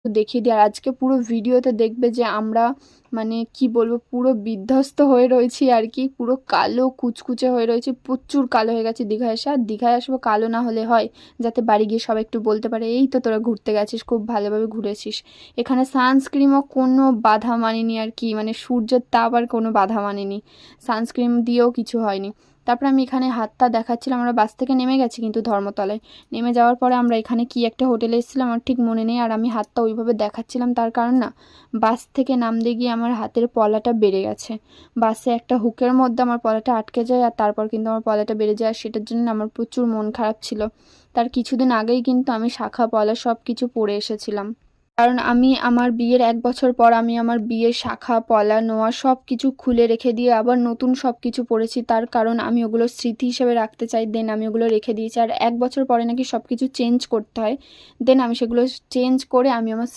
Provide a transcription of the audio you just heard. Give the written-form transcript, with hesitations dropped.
দেখিয়ে দিই। আর আজকে পুরো ভিডিওতে দেখবে যে আমরা মানে কি বলবো, পুরো বিধ্বস্ত হয়ে রয়েছি আর কি, পুরো কালো কুচকুচে হয়ে রয়েছে, প্রচুর কালো হয়ে গেছে দীঘায় এসে। আর দীঘায় আসবো কালো না হলে হয়, যাতে বাড়ি গিয়ে সবাই একটু বলতে পারে এই তো তোরা ঘুরতে গেছিস, খুব ভালোভাবে ঘুরেছিস। এখানে সানস্ক্রিমও কোনো বাধা মানেনি আর কি, মানে সূর্যের তাপ আর কোনো বাধা মানেনি, সানস্ক্রিন দিয়েও কিছু হয়নি। তারপরে আমি এখানে হাতটা দেখাচ্ছিলাম, আমরা বাস থেকে নেমে গেছি কিন্তু ধর্মতলায়। নেমে যাওয়ার পরে আমরা এখানে কি একটা হোটেলে এসেছিলাম আমার ঠিক মনে নেই, আর আমি হাতটা ওইভাবে দেখাচ্ছিলাম তার কারণ না, বাস থেকে নামতে গিয়ে আমার হাতের পলাটা বেড়ে গেছে। বাসে একটা হুকের মধ্যে আমার পলাটা আটকে যায়, আর তারপর কিন্তু আমার পলাটা বেড়ে যায়, আর সেটার জন্য আমার প্রচুর মন খারাপ ছিল। তার কিছুদিন আগেই কিন্তু আমি শাখা পলা সব কিছু পরে এসেছিলাম, কারণ আমি আমার বিয়ের 1 বছর পর আমি আমার বিয়ের শাখা পলা নোয়া সব কিছু খুলে রেখে দিয়ে আবার নতুন সব কিছু পরেছি, তার কারণ আমি ওগুলো স্মৃতি হিসেবে রাখতে চাই। দেন আমি ওগুলো রেখে দিয়েছি, আর 1 বছর পরে নাকি সব কিছু চেঞ্জ করতে হয়। দেন আমি সেগুলো চেঞ্জ করে আমি আমার